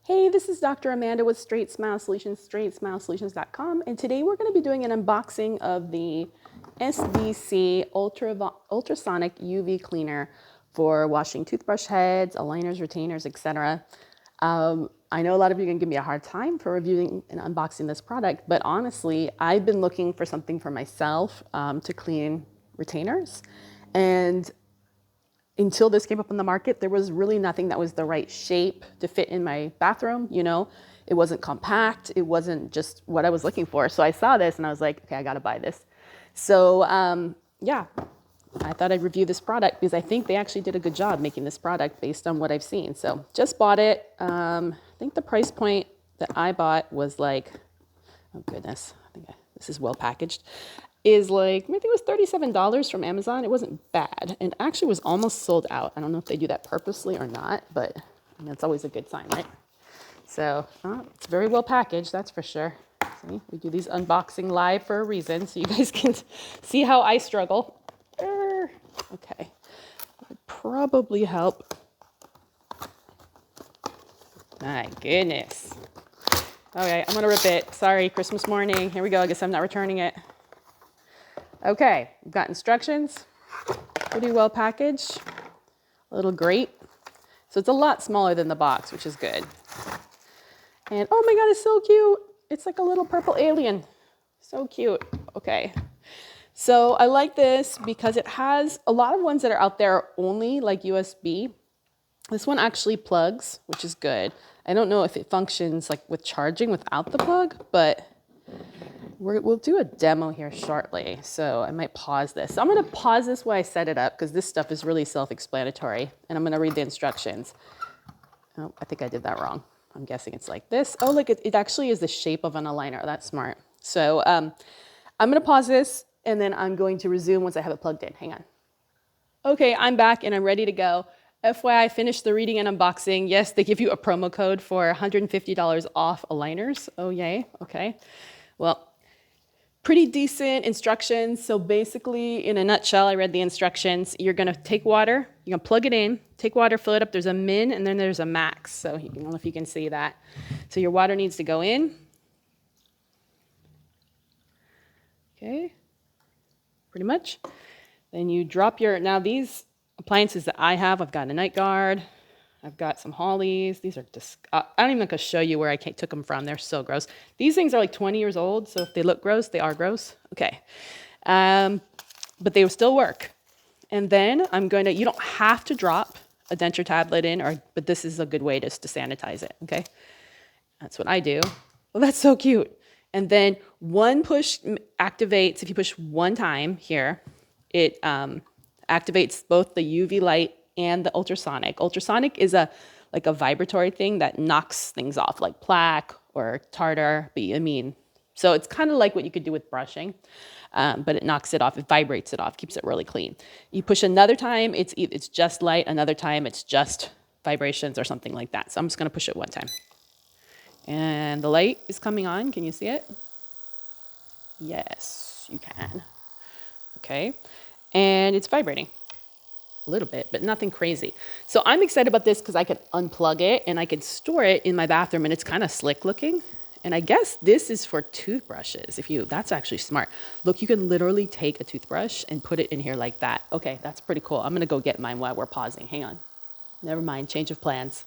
Hey, this is Dr. Amanda with StraightSmile Solutions, StraightSmileSolutions.com, and today we're going to be doing an unboxing of the SDC ultrasonic UV cleaner for washing toothbrush heads, aligners, retainers, etc. I know a lot of you are going to give me a hard time for reviewing and unboxing this product, but honestly, I've been looking for something for myself to clean retainers, and until this came up on the market, there was really nothing that was the right shape to fit in my bathroom. You know, it wasn't compact. It wasn't just what I was looking for. So I saw this and I was like, okay, I got to buy this. So yeah, I thought I'd review this product because I think they actually did a good job making this product based on what I've seen. So just bought it. I think the price point that I bought was like, oh goodness, this is well packaged, is like, I think it was $37 from Amazon. It wasn't bad, and actually was almost sold out. I don't know if they do that purposely or not, but I mean, it's always a good sign, right? So it's very well packaged, that's for sure. See, we do these unboxing live for a reason, so you guys can see how I struggle. Okay, that would probably help. My goodness. Okay, I'm gonna rip it. Sorry, Christmas morning. Here we go. I guess I'm not returning it. Okay, we've got instructions. Pretty well packaged. A little grate. So it's a lot smaller than the box, which is good. And oh my God, it's so cute. It's like a little purple alien. So cute. Okay. So I like this because it has a lot of ones that are out there are only like USB. This one actually plugs, which is good. I don't know if it functions like with charging without the plug, but we'll do a demo here shortly. So I might pause this. So I'm going to pause this while I set it up because this stuff is really self-explanatory. And I'm going to read the instructions. Oh, I think I did that wrong. I'm guessing it's like this. Oh, look, it actually is the shape of an aligner. That's smart. So I'm going to pause this and then I'm going to resume once I have it plugged in. Hang on. Okay, I'm back and I'm ready to go. FYI, finished the reading and unboxing. Yes, they give you a promo code for $150 off aligners. Oh, yay. Okay. Well, pretty decent instructions. So basically, in a nutshell, I read the instructions. You're going to take water. You're going to plug it in, take water, fill it up. There's a min and then there's a max. So I don't know if you can see that. So your water needs to go in. Okay. Pretty much. Then you drop your, now these appliances that I have, I've got a night guard, I've got some Hollies. These are just, I don't even know if I can show you where I took them from. They're so gross. These things are like 20 years old, so if they look gross, they are gross. Okay. But they will still work. And then I'm going to, you don't have to drop a denture tablet in, but this is a good way just to sanitize it, okay? That's what I do. Well, that's so cute. And then one push activates, if you push one time here, it activates both the UV light and the ultrasonic. Ultrasonic is like a vibratory thing that knocks things off, like plaque or tartar. So it's kind of like what you could do with brushing, but it knocks it off. It vibrates it off, keeps it really clean. You push another time, it's just light. Another time, it's just vibrations or something like that. So I'm just going to push it one time. And the light is coming on. Can you see it? Yes, you can. Okay. And it's vibrating a little bit, but nothing crazy. So I'm excited about this because I could unplug it and I could store it in my bathroom and it's kind of slick looking. And I guess this is for toothbrushes. That's actually smart. Look, you can literally take a toothbrush and put it in here like that. Okay, that's pretty cool. I'm gonna go get mine while we're pausing. Hang on. Never mind, change of plans.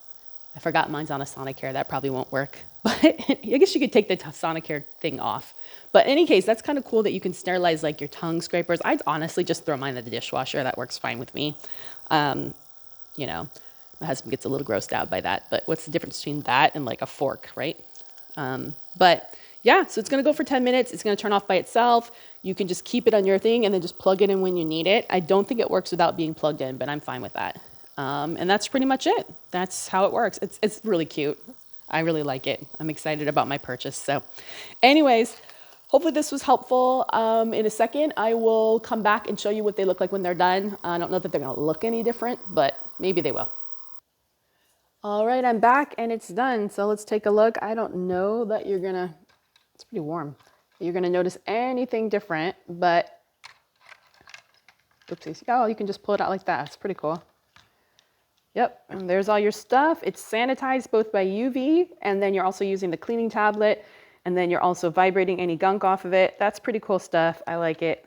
I forgot mine's on a Sonicare. That probably won't work. But I guess you could take the Sonicare thing off. But in any case, that's kind of cool that you can sterilize like your tongue scrapers. I'd honestly just throw mine in the dishwasher. That works fine with me. You know, my husband gets a little grossed out by that. But what's the difference between that and like a fork, right? But yeah, so it's going to go for 10 minutes. It's going to turn off by itself. You can just keep it on your thing and then just plug it in when you need it. I don't think it works without being plugged in, but I'm fine with that. And that's pretty much it. That's how it works. It's really cute. I really like it. I'm excited about my purchase. So anyways, hopefully this was helpful. In a second, I will come back and show you what they look like when they're done. I don't know that they're going to look any different, but maybe they will. All right, I'm back and it's done. So let's take a look. I don't know that it's pretty warm. You're going to notice anything different, but oopsies. Oh, you can just pull it out like that. It's pretty cool. Yep, and there's all your stuff. It's sanitized both by UV, and then you're also using the cleaning tablet, and then you're also vibrating any gunk off of it. That's pretty cool stuff. I like it.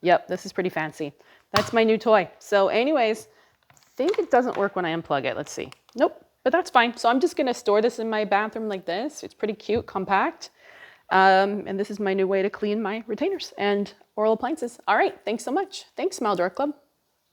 Yep, this is pretty fancy. That's my new toy. So anyways, I think it doesn't work when I unplug it. Let's see. Nope, but that's fine. So I'm just gonna store this in my bathroom like this. It's pretty cute, compact. And this is my new way to clean my retainers and oral appliances. All right, thanks so much. Thanks, Smile Door Club.